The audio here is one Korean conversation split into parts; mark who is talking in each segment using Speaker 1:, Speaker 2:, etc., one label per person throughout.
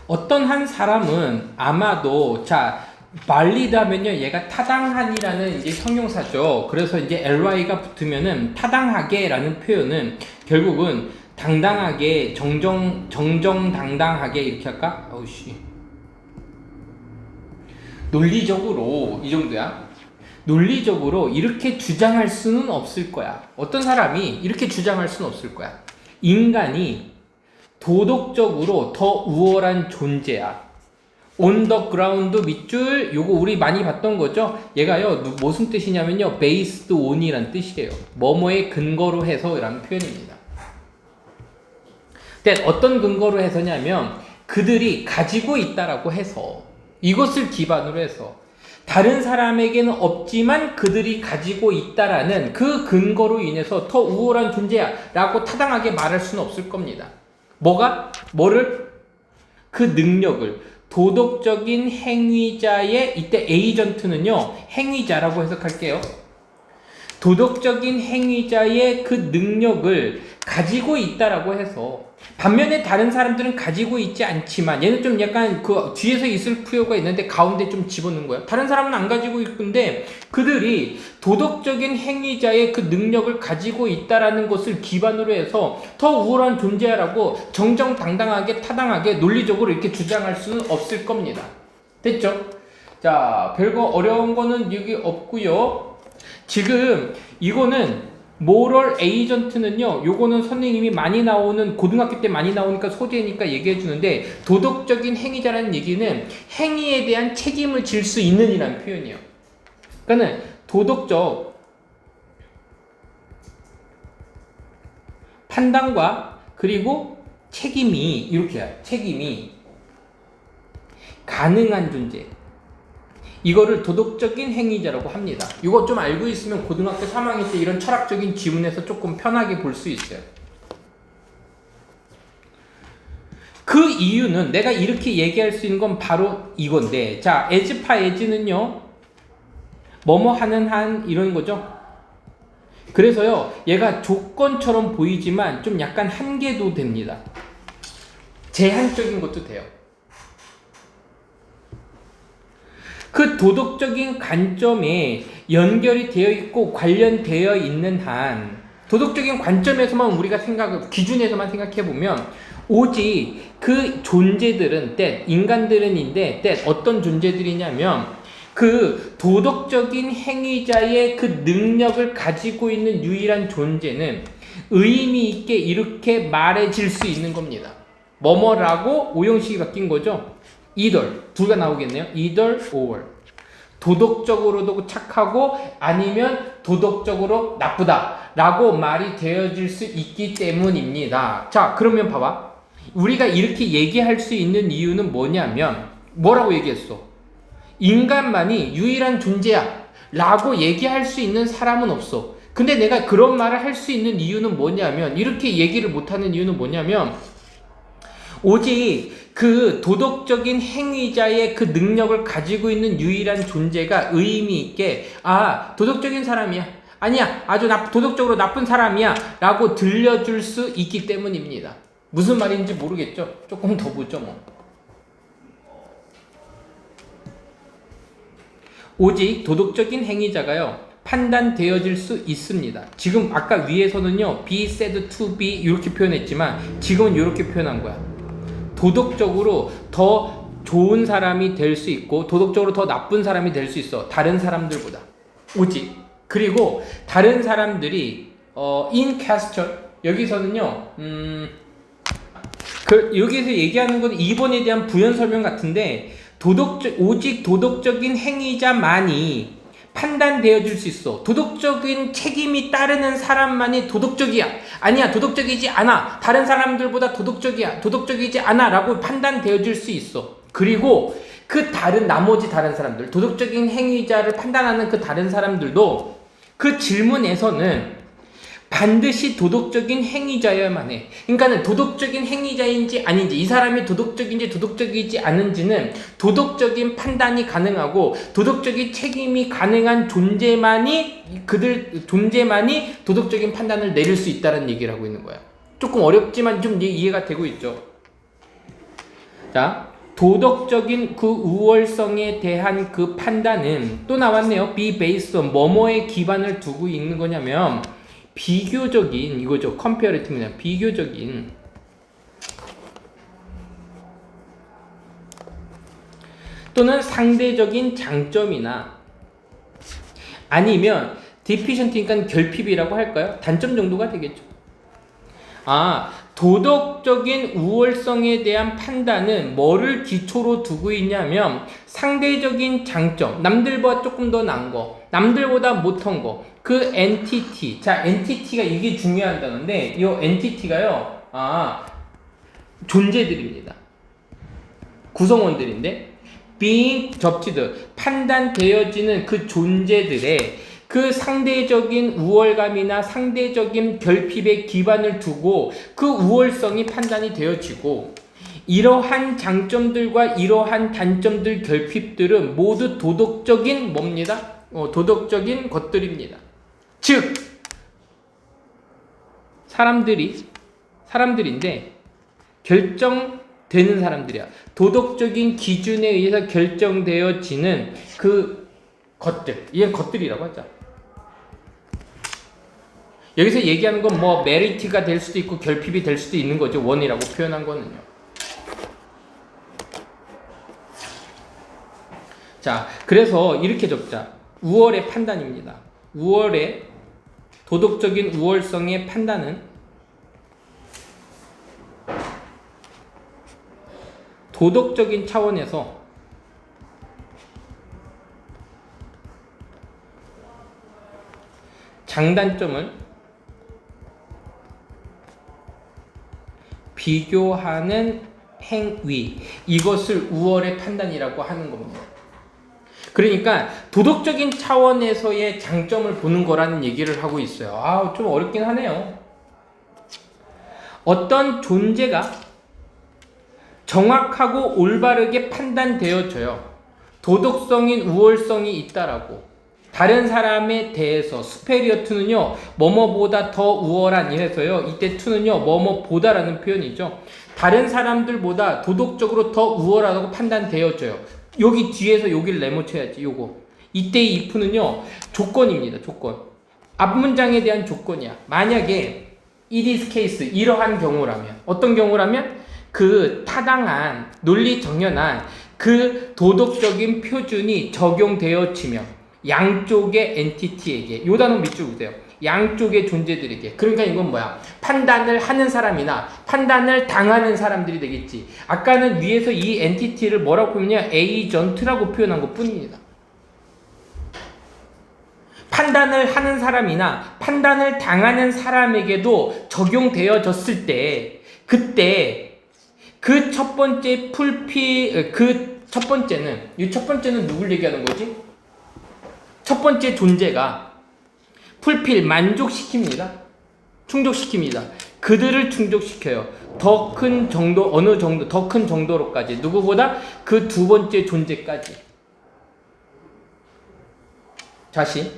Speaker 1: 어떤 한 사람은 아마도 말리다면요, 얘가 타당한이라는 이제 형용사죠. 그래서 이제 ly가 붙으면은 타당하게라는 표현은 결국은 당당하게, 정정당당하게 이렇게 할까? 어우씨. 논리적으로 이 정도야. 논리적으로 이렇게 주장할 수는 없을 거야. 어떤 사람이 이렇게 주장할 수는 없을 거야. 인간이 도덕적으로 더 우월한 존재야. on the ground 밑줄, 요거 우리 많이 봤던 거죠? 얘가요, 무슨 뜻이냐면요, based on이란 뜻이에요. 뭐뭐에 근거로 해서 라는 표현입니다. 근데 어떤 근거로 해서냐면, 그들이 가지고 있다라고 해서, 이것을 기반으로 해서, 다른 사람에게는 없지만 그들이 가지고 있다라는 그 근거로 인해서 더 우월한 존재야 라고 타당하게 말할 수는 없을 겁니다. 뭐를? 그 능력을, 도덕적인 행위자의, 이때 에이전트는요, 행위자라고 해석할게요. 도덕적인 행위자의 그 능력을 가지고 있다라고 해서, 반면에 다른 사람들은 가지고 있지 않지만, 얘는 좀 약간 그 뒤에서 있을 필요가 있는데 가운데 좀 집어넣은 거야. 다른 사람은 안 가지고 있는데 그들이 도덕적인 행위자의 그 능력을 가지고 있다라는 것을 기반으로 해서 더 우월한 존재라고 정정당당하게, 타당하게, 논리적으로 이렇게 주장할 수는 없을 겁니다. 됐죠? 자, 별거 어려운 거는 여기 없고요. 지금 이거는 모럴 에이전트는요, 요거는 선생님이 많이 나오는, 고등학교 때 많이 나오니까 소재니까 얘기해 주는데, 도덕적인 행위자라는 얘기는 행위에 대한 책임을 질 수 있는 이라는 표현이에요. 그러니까는 도덕적 판단과 그리고 책임이, 이렇게 책임이 가능한 존재, 이거를 도덕적인 행위자라고 합니다. 이거 좀 알고 있으면 고등학교 3학년 때 이런 철학적인 지문에서 조금 편하게 볼 수 있어요. 그 이유는 내가 이렇게 얘기할 수 있는 건 바로 이건데, 자, as파 as는요, 뭐뭐 하는 한 이런 거죠. 그래서요, 얘가 조건처럼 보이지만 좀 약간 한계도 됩니다. 제한적인 것도 돼요. 그 도덕적인 관점에 연결이 되어 있고 관련되어 있는 한, 도덕적인 관점에서만 우리가 기준에서만 생각해 보면, 오직 그 존재들은, 인간들은인데, 어떤 존재들이냐면, 그 도덕적인 행위자의 그 능력을 가지고 있는 유일한 존재는 의미 있게 이렇게 말해질 수 있는 겁니다. 뭐뭐라고 오형식이 바뀐 거죠? either, 둘가 나오겠네요. either or. 도덕적으로도 착하고 아니면 도덕적으로 나쁘다 라고 말이 되어질 수 있기 때문입니다. 자, 그러면 봐봐. 우리가 이렇게 얘기할 수 있는 이유는 뭐냐면, 뭐라고 얘기했어? 인간만이 유일한 존재야 라고 얘기할 수 있는 사람은 없어. 근데 내가 그런 말을 할 수 있는 이유는 뭐냐면, 이렇게 얘기를 못하는 이유는 뭐냐면, 오직 그 도덕적인 행위자의 그 능력을 가지고 있는 유일한 존재가 의미 있게, 도덕적인 사람이야, 아니야, 아주 도덕적으로 나쁜 사람이야 라고 들려줄 수 있기 때문입니다. 무슨 말인지 모르겠죠? 조금 더 보죠 뭐. 오직 도덕적인 행위자가요, 판단되어질 수 있습니다. 지금 아까 위에서는요, be said to be 이렇게 표현했지만 지금은 이렇게 표현한 거야. 도덕적으로 더 좋은 사람이 될 수 있고 도덕적으로 더 나쁜 사람이 될 수 있어. 다른 사람들보다. 오직. 그리고 다른 사람들이 in question, 여기서는요, 여기서 얘기하는 건 2번에 대한 부연 설명 같은데, 오직 도덕적인 행위자만이 판단되어질 수 있어. 도덕적인 책임이 따르는 사람만이 도덕적이야, 아니야, 도덕적이지 않아, 다른 사람들보다 도덕적이야, 도덕적이지 않아 라고 판단되어질 수 있어. 그리고 그 나머지 다른 사람들, 도덕적인 행위자를 판단하는 그 다른 사람들도 그 질문에서는 반드시 도덕적인 행위자여야만 해. 그러니까는 도덕적인 행위자인지 아닌지, 이 사람이 도덕적인지 도덕적이지 않은지는 도덕적인 판단이 가능하고 도덕적인 책임이 가능한 존재만이 도덕적인 판단을 내릴 수 있다는 얘기를 하고 있는 거야. 조금 어렵지만 좀 이해가 되고 있죠. 자, 도덕적인 그 우월성에 대한 그 판단은 또 나왔네요. be based on 뭐뭐에 기반을 두고 있는 거냐면 비교적인 이거죠. comparative 비교적인 또는 상대적인 장점이나 아니면 deficient니까 결핍이라고 할까요? 단점 정도가 되겠죠. 도덕적인 우월성에 대한 판단은 뭐를 기초로 두고 있냐면 상대적인 장점, 남들보다 조금 더 나은 거, 남들보다 못한 거, 그 엔티티. 자, 엔티티가 이게 중요한 단어인데 이 엔티티가요. 존재들입니다. 구성원들인데 being judged, 판단되어지는 그 존재들의 그 상대적인 우월감이나 상대적인 결핍에 기반을 두고 그 우월성이 판단이 되어지고 이러한 장점들과 이러한 단점들, 결핍들은 모두 도덕적인 뭡니다? 도덕적인 것들입니다. 즉 사람들인데 결정되는 사람들이야. 도덕적인 기준에 의해서 결정되어지는 그 것들, 이게 것들이라고 하죠. 여기서 얘기하는 건 뭐 메리트가 될 수도 있고 결핍이 될 수도 있는 거죠. 원이라고 표현한 거는요. 자, 그래서 이렇게 적자. 우월의 판단입니다. 우월의 도덕적인 우월성의 판단은 도덕적인 차원에서 장단점을 비교하는 행위, 이것을 우월의 판단이라고 하는 겁니다. 그러니까 도덕적인 차원에서의 장점을 보는 거라는 얘기를 하고 있어요. 좀 어렵긴 하네요. 어떤 존재가 정확하고 올바르게 판단되어져요. 도덕성인 우월성이 있다라고. 다른 사람에 대해서 superior to는요, 뭐뭐보다 더 우월한 이래서요, 이때 to는요, 뭐뭐보다라는 표현이죠. 다른 사람들보다 도덕적으로 더 우월하다고 판단되어져요. 여기 뒤에서 여기를 내모쳐야지. 요거. 이때 이 if는요, 조건입니다. 조건. 앞문장에 대한 조건이야. 만약에 it is case, 이러한 경우라면, 어떤 경우라면 그 타당한 논리 정연한 그 도덕적인 표준이 적용되어지면 양쪽의 엔티티에게, 요 단어 밑줄 보세요. 양쪽의 존재들에게. 그러니까 이건 뭐야? 판단을 하는 사람이나 판단을 당하는 사람들이 되겠지. 아까는 위에서 이 엔티티를 뭐라고 표현했냐? 에이전트라고 표현한 것 뿐입니다. 판단을 하는 사람이나 판단을 당하는 사람에게도 적용되어졌을 때, 그때 그 첫 번째 첫 번째는 누굴 얘기하는 거지? 첫 번째 존재가 만족시킵니다. 충족시킵니다. 그들을 충족시켜요. 더 큰 정도로까지. 누구보다 그 두 번째 존재까지. 다시.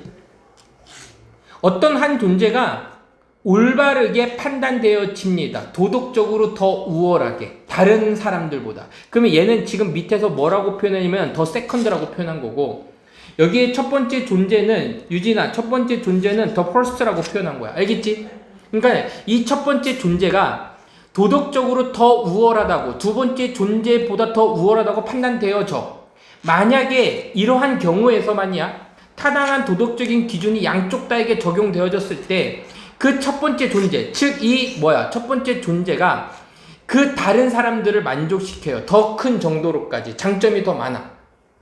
Speaker 1: 어떤 한 존재가 올바르게 판단되어집니다. 도덕적으로 더 우월하게. 다른 사람들보다. 그러면 얘는 지금 밑에서 뭐라고 표현하냐면 더 세컨드라고 표현한 거고, 여기에 첫 번째 존재는, 유진아, 첫 번째 존재는 더 퍼스트라고 표현한 거야. 알겠지? 그러니까 이 첫 번째 존재가 도덕적으로 더 우월하다고, 두 번째 존재보다 더 우월하다고 판단되어져. 만약에 이러한 경우에서만이야, 타당한 도덕적인 기준이 양쪽 다에게 적용되어졌을 때, 그 첫 번째 존재, 즉 첫 번째 존재가 그 다른 사람들을 만족시켜요. 더 큰 정도로까지. 장점이 더 많아.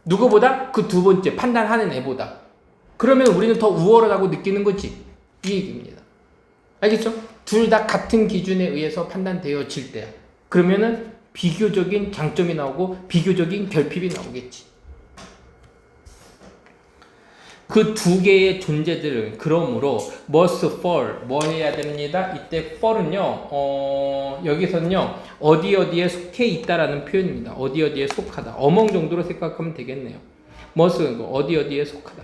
Speaker 1: 누구보다? 그 두 번째 판단하는 애보다. 그러면 우리는 더 우월하다고 느끼는 거지. 이 얘기입니다. 알겠죠? 둘 다 같은 기준에 의해서 판단되어질 때, 그러면은 비교적인 장점이 나오고 비교적인 결핍이 나오겠지. 그 두 개의 존재들은 그러므로 must fall, 뭐 해야 됩니다. 이때 fall은요, 여기서는요, 어디에 속해 있다라는 표현입니다. 어디에 속하다. 어멍 정도로 생각하면 되겠네요. must, 어디에 속하다.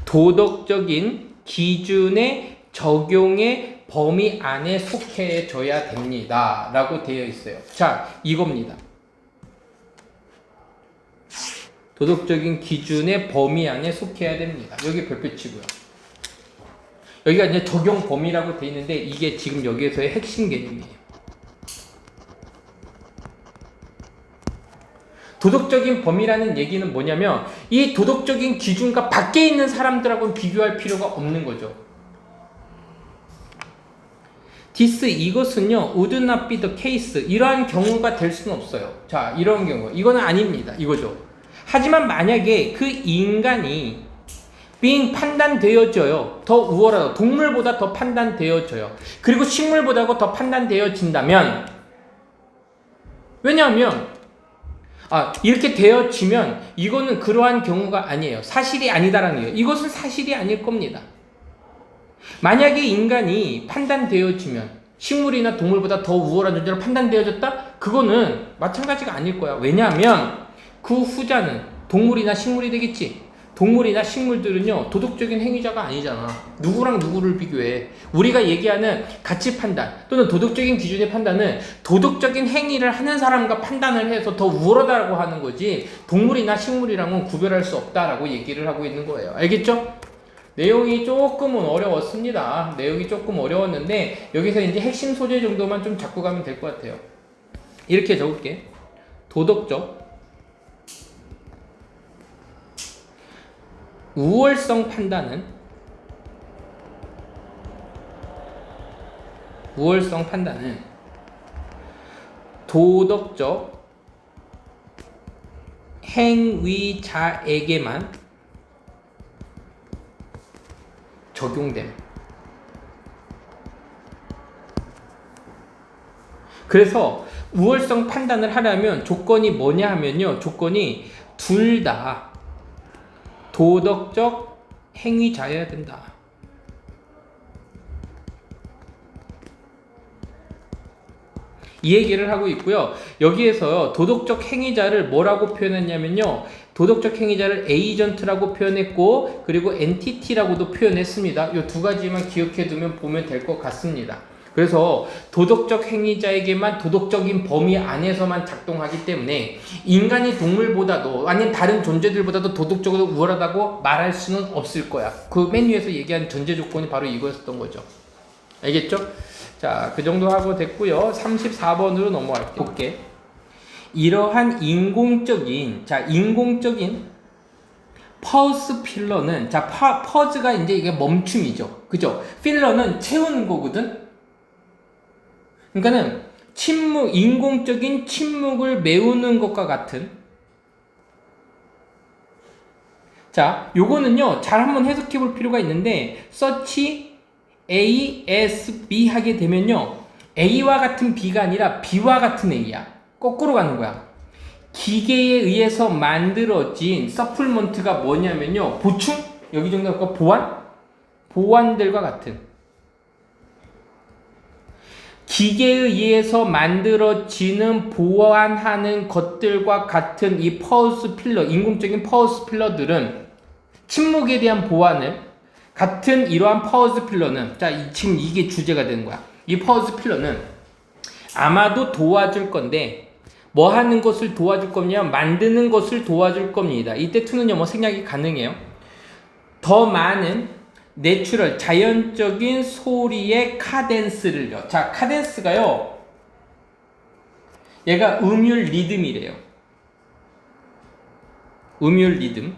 Speaker 1: 도덕적인 기준의 적용에 범위 안에 속해져야 됩니다. 라고 되어 있어요. 자, 이겁니다. 도덕적인 기준의 범위 안에 속해야 됩니다. 여기 별표 치고요. 여기가 이제 적용 범위라고 되어 있는데 이게 지금 여기에서의 핵심 개념이에요. 도덕적인 범위라는 얘기는 뭐냐면 이 도덕적인 기준과 밖에 있는 사람들하고는 비교할 필요가 없는 거죠. 이것은요, would not be the case. 이러한 경우가 될 수는 없어요. 자, 이런 경우. 이거는 아닙니다. 이거죠. 하지만 만약에 그 인간이 being 판단되어져요. 더 우월하다. 동물보다 더 판단되어져요. 그리고 식물보다 더 판단되어진다면, 왜냐하면, 이렇게 되어지면 이거는 그러한 경우가 아니에요. 사실이 아니다라는 거예요. 이것은 사실이 아닐 겁니다. 만약에 인간이 판단되어지면 식물이나 동물보다 더 우월한 존재로 판단되어졌다? 그거는 마찬가지가 아닐 거야. 왜냐하면 그 후자는 동물이나 식물이 되겠지. 동물이나 식물들은요, 도덕적인 행위자가 아니잖아. 누구랑 누구를 비교해. 우리가 얘기하는 가치 판단 또는 도덕적인 기준의 판단은 도덕적인 행위를 하는 사람과 판단을 해서 더 우월하다고 하는 거지, 동물이나 식물이랑은 구별할 수 없다라고 얘기를 하고 있는 거예요. 알겠죠? 내용이 조금은 어려웠습니다. 내용이 조금 어려웠는데 여기서 이제 핵심 소재 정도만 좀 잡고 가면 될 것 같아요. 이렇게 적을게. 도덕적 우월성 판단은 도덕적 행위자에게만 적용됨. 그래서 우월성 판단을 하려면 조건이 뭐냐 하면요, 조건이 둘 다 도덕적 행위자여야 된다. 이 얘기를 하고 있고요. 여기에서 도덕적 행위자를 뭐라고 표현했냐면요, 도덕적 행위자를 에이전트라고 표현했고, 그리고 엔티티라고도 표현했습니다. 이 두 가지만 기억해 두면 보면 될 것 같습니다. 그래서 도덕적 행위자에게만 도덕적인 범위 안에서만 작동하기 때문에 인간이 동물보다도 아니면 다른 존재들보다도 도덕적으로 우월하다고 말할 수는 없을 거야. 그 맨 위에서 얘기한 전제 조건이 바로 이거였던 거죠. 알겠죠? 자, 그 정도 하고 됐고요. 34번으로 넘어갈게. 이러한 인공적인 퍼스 필러는, 퍼즈가 이제 이게 멈춤이죠. 그죠? 필러는 채우는 거거든? 그러니까는 인공적인 침묵을 메우는 것과 같은. 자, 요거는요, 잘 한번 해석해 볼 필요가 있는데, search A, S, B 하게 되면요, A와 같은 B가 아니라 B와 같은 A야. 거꾸로 가는 거야. 기계에 의해서 만들어진 서플먼트가 뭐냐면요, 보충? 여기 정도 보완들과 같은. 기계에 의해서 만들어지는 보완하는 것들과 같은 이 퍼스 필러, 인공적인 퍼스 필러들은 침묵에 대한 보완을 같은 이러한 퍼스 필러는, 자, 지금 이게 주제가 되는 거야. 이 퍼스 필러는 아마도 도와줄 건데, 뭐 하는 것을 도와줄 겁니다. 만드는 것을 도와줄 겁니다. 이때 to는요, 뭐 생략이 가능해요. 더 많은 내추럴, 자연적인 소리의 카덴스를요. 자, 카덴스가요, 얘가 음율 리듬이래요. 음율 리듬.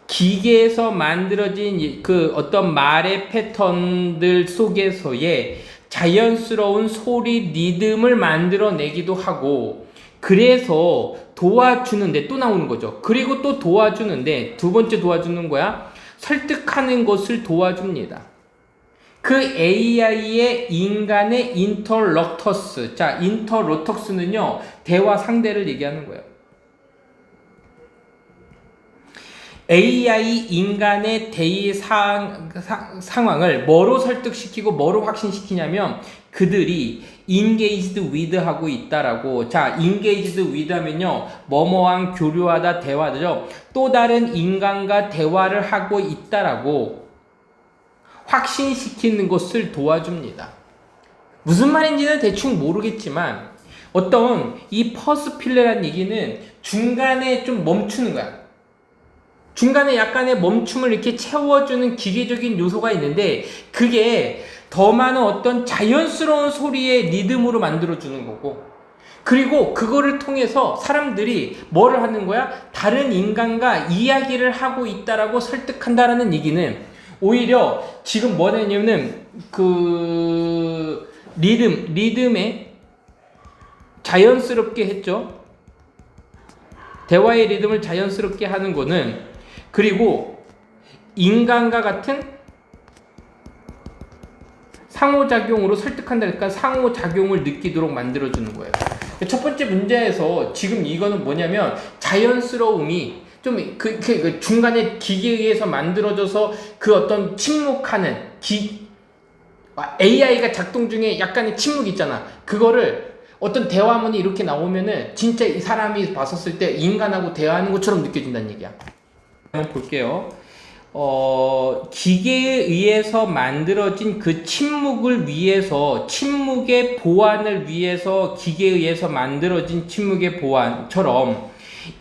Speaker 1: 기계에서 만들어진 그 어떤 말의 패턴들 속에서의 자연스러운 소리 리듬을 만들어내기도 하고, 그래서 도와주는데 또 나오는 거죠. 그리고 또 도와주는데, 두 번째 도와주는 거야, 설득하는 것을 도와줍니다. 그 AI의 인간의 인터럭터스. 자, 인터럭터스는요, 대화 상대를 얘기하는 거예요. AI 인간의 대의 상황을 뭐로 설득시키고 뭐로 확신시키냐면, 그들이 engaged with 하고 있다라고. 자, engaged with 하면요, 뭐뭐한 교류하다, 대화죠. 또 다른 인간과 대화를 하고 있다라고 확신시키는 것을 도와줍니다. 무슨 말인지는 대충 모르겠지만 어떤 이 퍼스필레라는 얘기는 중간에 좀 멈추는 거야. 중간에 약간의 멈춤을 이렇게 채워주는 기계적인 요소가 있는데 그게 더 많은 어떤 자연스러운 소리의 리듬으로 만들어주는 거고, 그리고 그거를 통해서 사람들이 뭐를 하는 거야? 다른 인간과 이야기를 하고 있다라고 설득한다라는 얘기는 오히려 지금 뭐냐면은 그 리듬에 자연스럽게 했죠. 대화의 리듬을 자연스럽게 하는 거는, 그리고 인간과 같은 상호작용으로 설득한다. 그러니까 상호작용을 느끼도록 만들어주는 거예요. 첫 번째 문제에서 지금 이거는 뭐냐면 자연스러움이 좀 그 중간에 기계에 의해서 만들어져서 그 어떤 침묵하는 AI가 작동 중에 약간의 침묵 있잖아. 그거를 어떤 대화문이 이렇게 나오면은 진짜 이 사람이 봤었을 때 인간하고 대화하는 것처럼 느껴진다는 얘기야. 한번 볼게요. 기계에 의해서 만들어진 그 침묵을 위해서, 침묵의 보완을 위해서 기계에 의해서 만들어진 침묵의 보완처럼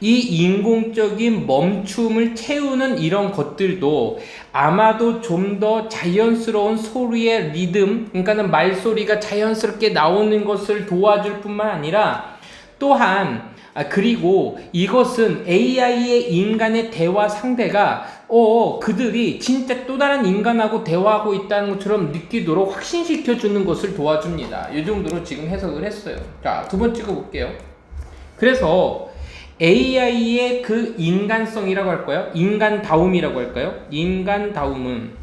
Speaker 1: 이 인공적인 멈춤을 채우는 이런 것들도 아마도 좀 더 자연스러운 소리의 리듬, 그러니까는 말소리가 자연스럽게 나오는 것을 도와줄 뿐만 아니라 또한 그리고 이것은 AI의 인간의 대화 상대가 그들이 진짜 또 다른 인간하고 대화하고 있다는 것처럼 느끼도록 확신시켜주는 것을 도와줍니다. 이 정도로 지금 해석을 했어요. 자, 두 번 찍어볼게요. 그래서 AI의 그 인간성이라고 할까요? 인간다움이라고 할까요? 인간다움은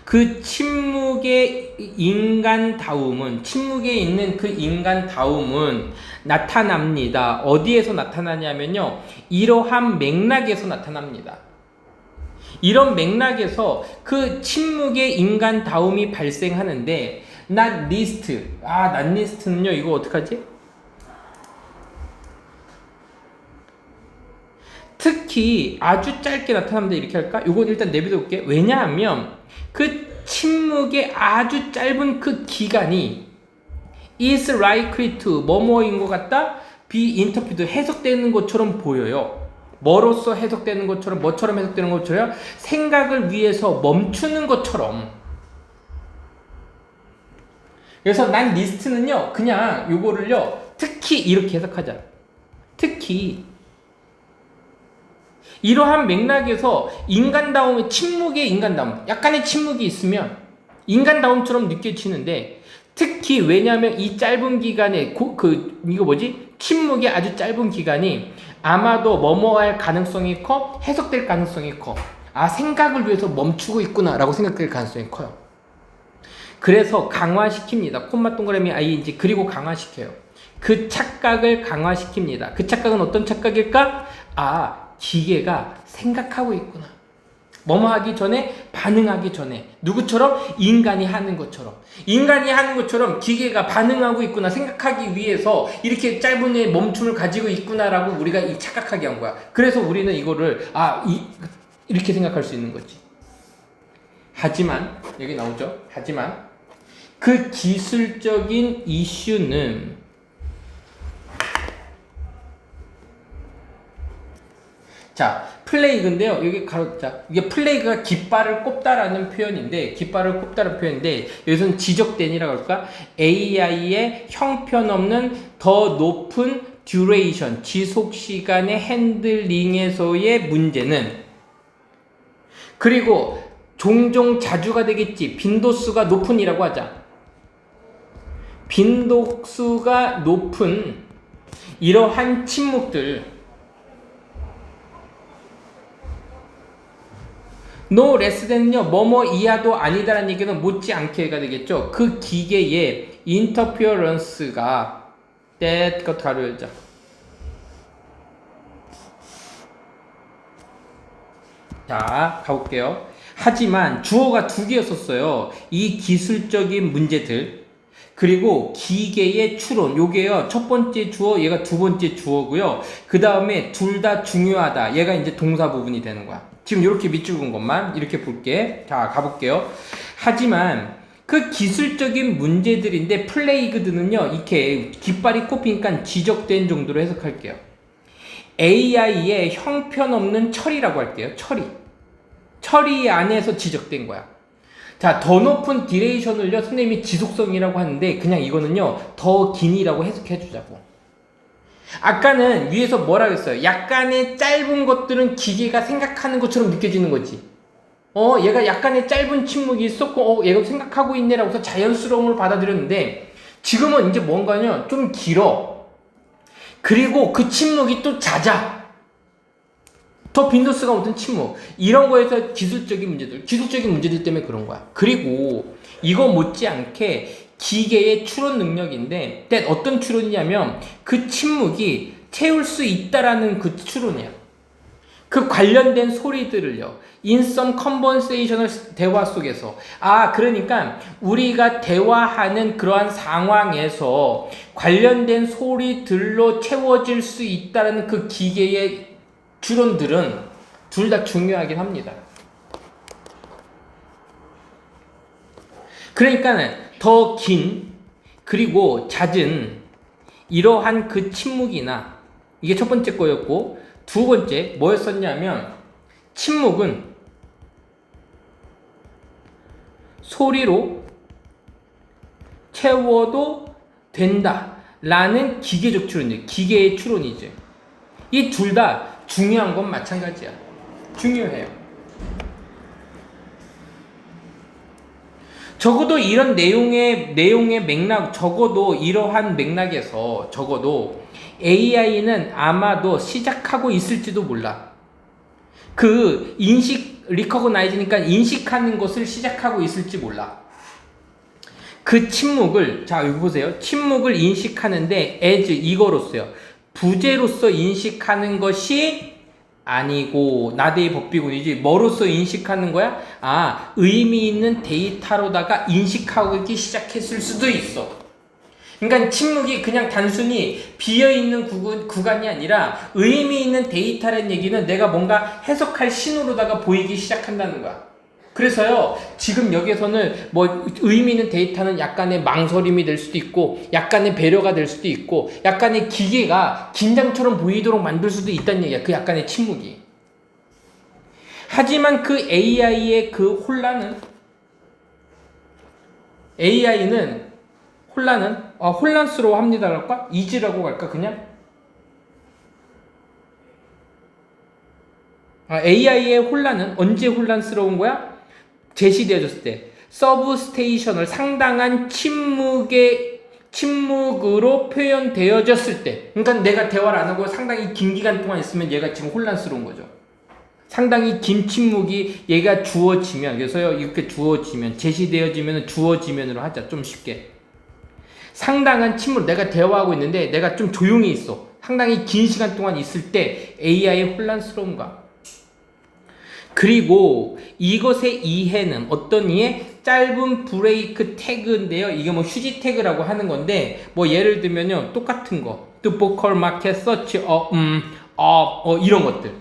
Speaker 1: 그 침묵의 인간다움은, 침묵에 있는 그 인간다움은 나타납니다. 어디에서 나타나냐면요, 이러한 맥락에서 나타납니다. 이런 맥락에서 그 침묵의 인간다움이 발생하는데 not least, not least는요, 이거 어떡하지? 특히 아주 짧게 나타납니다. 이렇게 할까? 이건 일단 내비둬 볼게. 왜냐하면 그 침묵의 아주 짧은 그 기간이 is likely to 뭐뭐인 것 같다? be interpreted 해석되는 것처럼 보여요. 뭐로서 해석되는 것처럼, 뭐처럼 해석되는 것처럼, 생각을 위해서 멈추는 것처럼. 그래서 난 리스트는요, 그냥 요거를요, 특히 이렇게 해석하자. 특히 이러한 맥락에서 인간다움의, 침묵의 인간다움, 약간의 침묵이 있으면 인간다움처럼 느껴지는데, 특히 왜냐하면 이 짧은 기간에 침묵의 아주 짧은 기간이 아마도 뭐뭐할 가능성이 커, 해석될 가능성이 커. 생각을 위해서 멈추고 있구나 라고 생각될 가능성이 커요. 그래서 강화시킵니다. 콤마 동그라미 ing, 그리고 강화시켜요. 그 착각을 강화시킵니다. 그 착각은 어떤 착각일까? 기계가 생각하고 있구나. 뭐뭐 하기 전에, 반응하기 전에, 누구처럼? 인간이 하는 것처럼. 인간이 하는 것처럼 기계가 반응하고 있구나, 생각하기 위해서 이렇게 짧은 멈춤을 가지고 있구나라고 우리가 착각하게 한 거야. 그래서 우리는 이거를 이렇게 생각할 수 있는 거지. 하지만 여기 나오죠. 하지만 그 기술적인 이슈는 플레이그인데요. 여기 이게 플레이그가 깃발을 꼽다라는 표현인데, 여기서는 지적된이라고 할까? AI의 형편없는 더 높은 듀레이션, 지속 시간의 핸들링에서의 문제는, 그리고 종종 자주가 되겠지. 빈도수가 높은이라고 하자. 빈도수가 높은 이러한 침묵들, no less than은요, 뭐뭐 이하도 아니다라는 얘기는 못지않게가 되겠죠. 그 기계의 interference가 that 가로열자. 자, 가볼게요. 하지만 주어가 두 개였었어요. 이 기술적인 문제들, 그리고 기계의 추론, 요게요 첫 번째 주어, 얘가 두 번째 주어고요. 그 다음에 둘 다 중요하다, 얘가 이제 동사 부분이 되는 거야. 지금 이렇게 밑줄 근 것만 이렇게 볼게. 자, 가볼게요. 하지만 그 기술적인 문제들인데 플레이그드는요 이렇게 깃발이 꼽히니까 지적된 정도로 해석할게요. AI의 형편없는 처리라고 할게요. 처리 안에서 지적된 거야. 자, 더 높은 디레이션을요 선생님이 지속성이라고 하는데 그냥 이거는요 더 긴이라고 해석해 주자고. 아까는 위에서 뭐라 그랬어요? 약간의 짧은 것들은 기계가 생각하는 것처럼 느껴지는 거지. 얘가 약간의 짧은 침묵이 있었고 얘가 생각하고 있네라고 해서 자연스러움을 받아들였는데, 지금은 이제 뭔가요 좀 길어. 그리고 그 침묵이 또 잦아. 더 빈도수가 없던 침묵. 이런 거에서 기술적인 문제들 때문에 그런 거야. 그리고 이거 못지않게 기계의 추론 능력인데, 어떤 추론이냐면 그 침묵이 채울 수 있다라는 그 추론이야. 그 관련된 소리들을요, in some conversational 대화 속에서, 그러니까 우리가 대화하는 그러한 상황에서 관련된 소리들로 채워질 수 있다는 그 기계의 추론들은 둘 다 중요하긴 합니다. 그러니까 더 긴 그리고 잦은 이러한 그 침묵이나, 이게 첫 번째 거였고, 두 번째 뭐였었냐면 침묵은 소리로 채워도 된다라는 기계적 추론이죠. 기계의 추론이죠. 이 둘 다 중요한 건 마찬가지야. 중요해요. 적어도 이런 내용의 맥락, 적어도 이러한 맥락에서 적어도 AI는 아마도 시작하고 있을지도 몰라. 그 recognize니까 인식하는 것을 시작하고 있을지 몰라. 그 침묵을, 자, 여기 보세요. 침묵을 인식하는데 as 이거로서요. 부재로서 인식하는 것이 아니고 나대의 법비군이지. 뭐로서 인식하는 거야? 의미 있는 데이터로다가 인식하기 시작했을 수도 있어. 그러니까 침묵이 그냥 단순히 비어있는 구간이 아니라 의미 있는 데이터라는 얘기는 내가 뭔가 해석할 신호로다가 보이기 시작한다는 거야. 그래서요, 지금 여기에서는 뭐 의미 있는 데이터는 약간의 망설임이 될 수도 있고, 약간의 배려가 될 수도 있고, 약간의 기계가 긴장처럼 보이도록 만들 수도 있다는 얘기야. 그 약간의 침묵이. 하지만 그 AI의 그 혼란스러워 합니다. 할까? 이지라고 갈까, 그냥? AI의 혼란은 언제 혼란스러운 거야? 제시되어졌을 때. 서브스테이션을 상당한 침묵으로 표현되어졌을 때. 그러니까 내가 대화를 안 하고 상당히 긴 기간 동안 있으면 얘가 지금 혼란스러운 거죠. 상당히 긴 침묵이 얘가 주어지면, 그래서요, 이렇게 주어지면, 제시되어지면 주어지면으로 하자. 좀 쉽게. 상당한 침묵, 내가 대화하고 있는데 내가 좀 조용히 있어. 상당히 긴 시간 동안 있을 때 AI의 혼란스러움과, 그리고 이것의 이해는 어떤 이해? 짧은 브레이크 태그인데요. 이게 뭐 휴지 태그라고 하는 건데, 뭐 예를 들면요, 똑같은 거, the vocal market search, 이런 것들,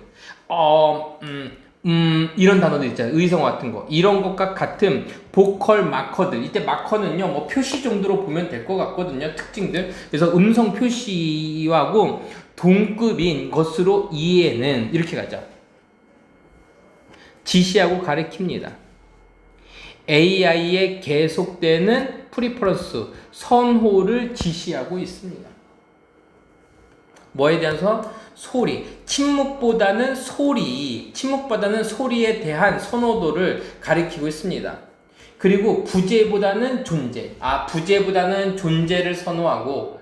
Speaker 1: 이런 단어들 있잖아요. 의성어 같은 거. 이런 것과 같은 보컬 마커들. 이때 마커는요, 뭐 표시 정도로 보면 될 것 같거든요. 특징들. 그래서 음성 표시하고 동급인 것으로 이해는 이렇게 가자. 지시하고 가리킵니다. AI의 계속되는 프리퍼런스, 선호를 지시하고 있습니다. 뭐에 대해서? 소리. 침묵보다는 소리에 대한 선호도를 가리키고 있습니다. 그리고 부재보다는 존재. 부재보다는 존재를 선호하고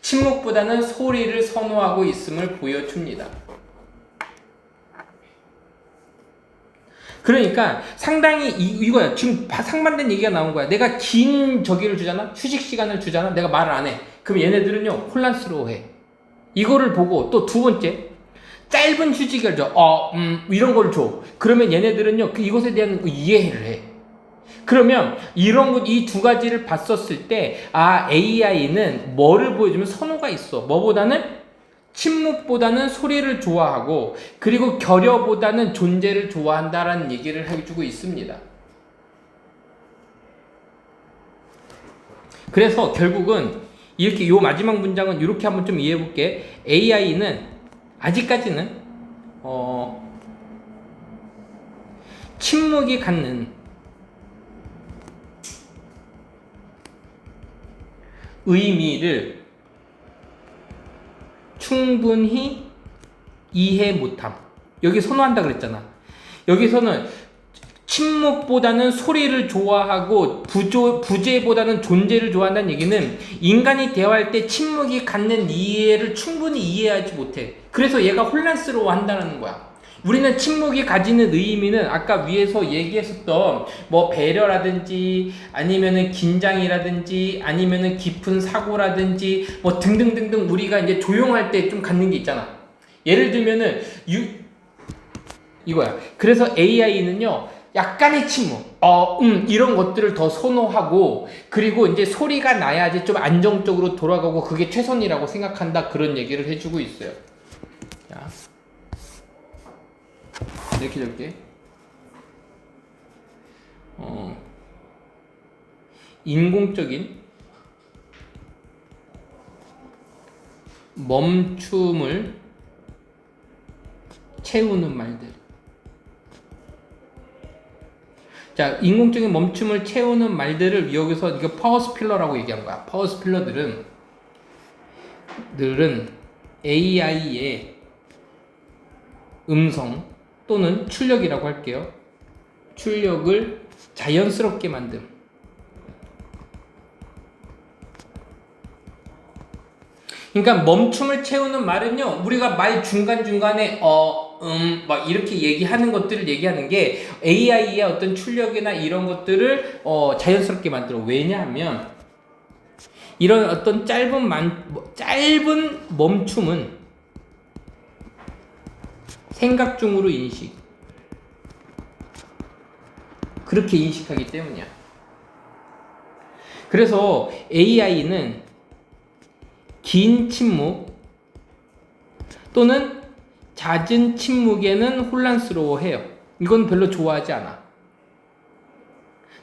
Speaker 1: 침묵보다는 소리를 선호하고 있음을 보여줍니다. 그러니까 상당히 이거야. 지금 상반된 얘기가 나온 거야. 내가 긴 저기를 주잖아? 휴식 시간을 주잖아? 내가 말을 안 해. 그럼 얘네들은요, 혼란스러워해. 이거를 보고 또 두 번째, 짧은 휴식을 줘. 이런 걸 줘. 그러면 얘네들은요, 이것에 대한 이해를 해. 그러면 이 두 가지를 봤었을 때, AI는 뭐를 보여주면 선호가 있어. 뭐보다는? 침묵보다는 소리를 좋아하고, 그리고 결여보다는 존재를 좋아한다라는 얘기를 해주고 있습니다. 그래서 결국은 이렇게 요 마지막 문장은 이렇게 한번 좀 이해해 볼게. AI는 아직까지는 침묵이 갖는 의미를 충분히 이해 못함. 여기 선호한다 그랬잖아. 여기서는 침묵보다는 소리를 좋아하고 부재보다는 존재를 좋아한다는 얘기는 인간이 대화할 때 침묵이 갖는 이해를 충분히 이해하지 못해. 그래서 얘가 혼란스러워 한다는 거야. 우리는 침묵이 가지는 의미는 아까 위에서 얘기했었던 뭐 배려라든지 아니면은 긴장이라든지 아니면은 깊은 사고라든지 뭐 등등등등 우리가 이제 조용할 때 좀 갖는 게 있잖아. 예를 들면은 이거야. 그래서 AI는요 약간의 침묵, 이런 것들을 더 선호하고 그리고 이제 소리가 나야지 좀 안정적으로 돌아가고 그게 최선이라고 생각한다 그런 얘기를 해주고 있어요. 자. 이렇게 적게 인공적인 멈춤을 채우는 말들. 자, 인공적인 멈춤을 채우는 말들을 여기서 이거 파워스필러라고 얘기한 거야. 파워스필러들은 AI의 음성 또는 출력이라고 할게요. 출력을 자연스럽게 만듦. 그러니까 멈춤을 채우는 말은요, 우리가 말 중간중간에 막 이렇게 얘기하는 것들을 얘기하는 게 AI의 어떤 출력이나 이런 것들을 자연스럽게 만들어. 왜냐하면 이런 어떤 짧은 멈춤은 생각 중으로 인식. 그렇게 인식하기 때문이야. 그래서 AI는 긴 침묵 또는 잦은 침묵에는 혼란스러워해요. 이건 별로 좋아하지 않아.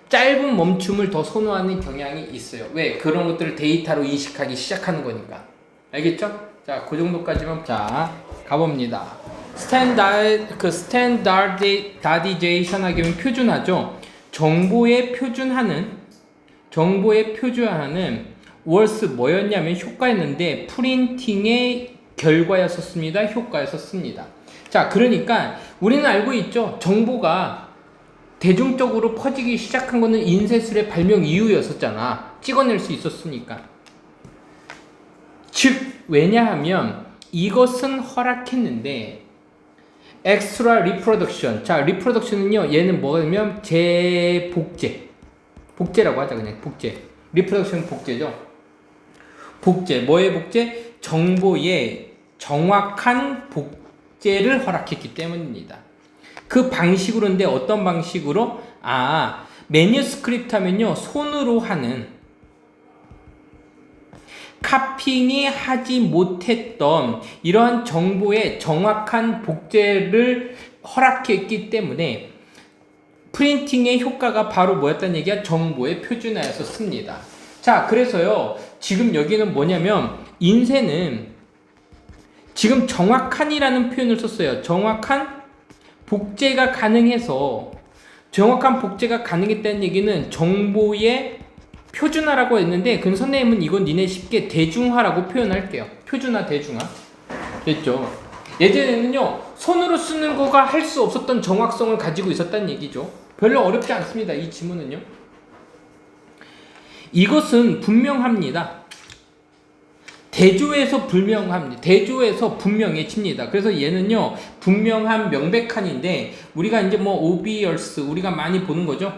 Speaker 1: 짧은 멈춤을 더 선호하는 경향이 있어요. 왜? 그런 것들을 데이터로 인식하기 시작하는 거니까. 알겠죠? 자, 그 정도까지만. 자, 가봅니다. 스탠다디제이션 하기면 표준화죠. 정보에 표준화는 월스 뭐였냐면 효과였는데 프린팅의 결과였었습니다. 효과였었습니다. 자, 그러니까 우리는 알고 있죠. 정보가 대중적으로 퍼지기 시작한 거는 인쇄술의 발명 이후였었잖아. 찍어낼 수 있었으니까. 즉, 왜냐하면 이것은 허락했는데 엑스트라 리프로덕션. 자, 리프로덕션은요, 얘는 뭐냐면 복제라고 하자. 그냥 복제. 리프로덕션 복제죠. 복제. 뭐의 복제? 정보의 정확한 복제를 허락했기 때문입니다. 그 방식으로인데 어떤 방식으로? 매뉴스크립트 하면요, 손으로 하는 카핑이 하지 못했던 이러한 정보의 정확한 복제를 허락했기 때문에 프린팅의 효과가 바로 뭐였다는 얘기야? 정보의 표준화였었습니다. 자, 그래서요, 지금 여기는 뭐냐면 인쇄는 지금 정확한이라는 표현을 썼어요. 정확한 복제가 가능했다는 얘기는 정보의 표준화라고 했는데, 그 선생님은 이건 니네 쉽게 대중화라고 표현할게요. 표준화, 대중화. 됐죠? 예전에는요, 손으로 쓰는 거가 할 수 없었던 정확성을 가지고 있었다는 얘기죠. 별로 어렵지 않습니다. 이 지문은요. 이것은 분명합니다. 대조에서 분명해집니다. 그래서 얘는요, 분명한, 명백한인데, 우리가 이제 뭐, obvious, 우리가 많이 보는 거죠.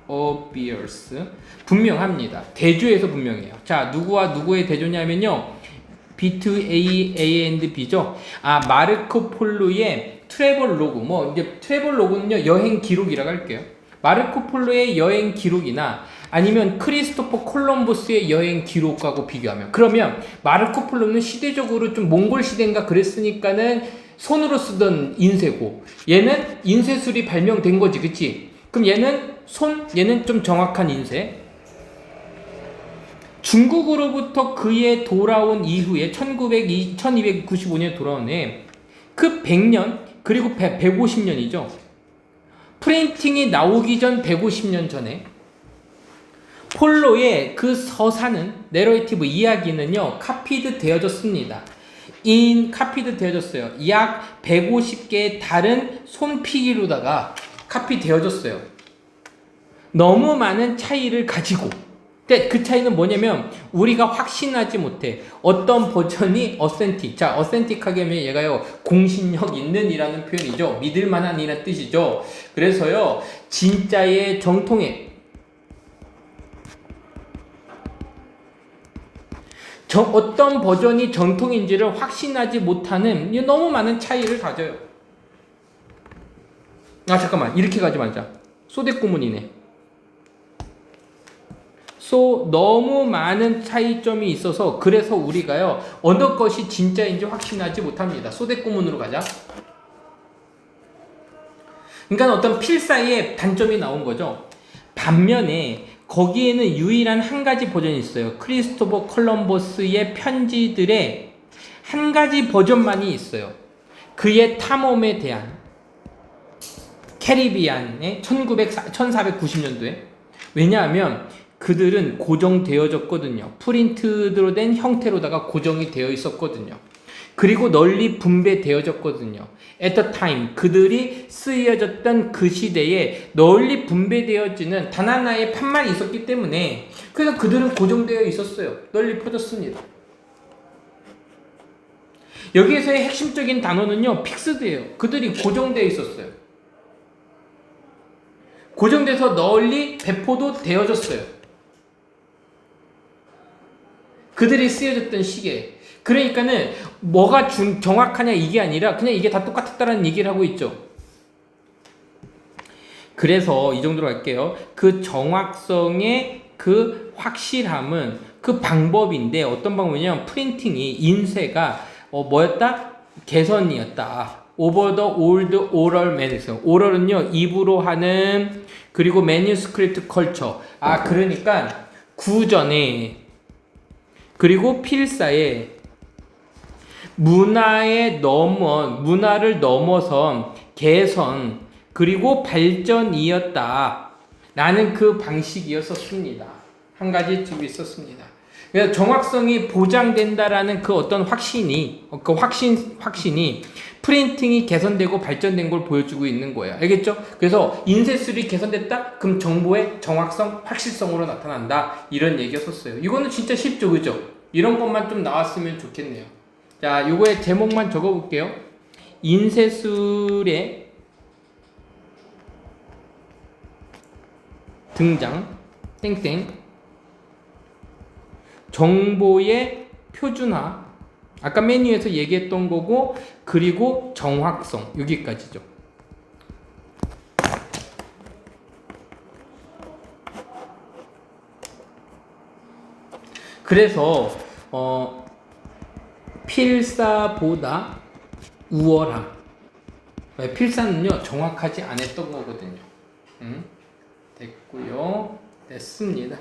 Speaker 1: obvious. 분명합니다. 대조에서 분명해요. 자, 누구와 누구의 대조냐면요, B to A, A and B죠. 마르코 폴로의 트래블 로그, 뭐 이제 트래블 로그는요 여행 기록이라고 할게요. 마르코 폴로의 여행 기록이나 아니면 크리스토퍼 콜럼버스의 여행 기록하고 비교하면, 그러면 마르코 폴로는 시대적으로 좀 몽골 시대인가 그랬으니까는 손으로 쓰던 인쇄고, 얘는 인쇄술이 발명된 거지, 그치? 그럼 얘는 좀 정확한 인쇄. 중국으로부터 그의 돌아온 이후에 1295년에 돌아온 해, 그 100년, 그리고 150년이죠. 프린팅이 나오기 전 150년 전에 폴로의 그 서사는, 내러티브 이야기는요 카피드 되어졌습니다. 카피드 되어졌어요. 약 150개의 다른 손필기로다가 카피 되어졌어요. 너무 많은 차이를 가지고, 근데 그 차이는 뭐냐면 우리가 확신하지 못해. 어떤 버전이 어센틱, 자 어센틱하게 하면 얘가요 공신력 있는 이라는 표현이죠. 믿을만한 이라는 뜻이죠. 그래서요 진짜의 정통의 어떤 버전이 정통인지를 확신하지 못하는 너무 많은 차이를 가져요. 아 잠깐만, 이렇게 가지 말자. 소대꾸문이네. 너무 많은 차이점이 있어서 그래서 우리가요 어느 것이 진짜인지 확신하지 못합니다. 소대꾸문으로 가자. 그러니까 어떤 필사의 단점이 나온 거죠. 반면에 거기에는 유일한 한 가지 버전이 있어요. 크리스토퍼 콜럼버스의 편지들의 한 가지 버전만이 있어요. 그의 탐험에 대한, 캐리비안의 1490년도에. 왜냐하면 그들은 고정되어졌거든요. 프린트로 된 형태로다가 고정이 되어 있었거든요. 그리고 널리 분배되어졌거든요. At the time, 그들이 쓰여졌던 그 시대에 널리 분배되어지는 단 하나의 판만 있었기 때문에, 그래서 그들은 고정되어 있었어요. 널리 퍼졌습니다. 여기에서의 핵심적인 단어는요 픽스드예요. 그들이 고정되어 있었어요. 고정돼서 널리 배포도 되어졌어요. 그들이 쓰여졌던 시기에. 그러니까는 뭐가 정확하냐 이게 아니라 그냥 이게 다 똑같았다라는 얘기를 하고 있죠. 그래서 이 정도로 할게요. 그 정확성의 그 확실함은 그 방법인데, 어떤 방법이냐면 프린팅이, 인쇄가 뭐였다? 개선이었다. Over the old oral manuscript. oral은요 입으로 하는, 그리고 manuscript culture. 그러니까 구전에, 그리고 필사에, 문화를 넘어선 개선, 그리고 발전이었다 라는 그 방식이었었습니다. 한 가지 쭉 있었습니다. 그래서 정확성이 보장된다라는 그 어떤 확신이, 확신이 프린팅이 개선되고 발전된 걸 보여주고 있는 거예요. 알겠죠? 그래서 인쇄술이 개선됐다? 그럼 정보의 정확성, 확실성으로 나타난다. 이런 얘기였었어요. 이거는 진짜 쉽죠, 그죠? 이런 것만 좀 나왔으면 좋겠네요. 자, 요거의 제목만 적어볼게요. 인쇄술의 등장, 땡땡, 정보의 표준화, 아까 메뉴에서 얘기했던 거고, 그리고 정확성, 여기까지죠. 그래서 필사보다 우월함. 필사는요 정확하지 않았던 거거든요. 됐고요. 됐습니다.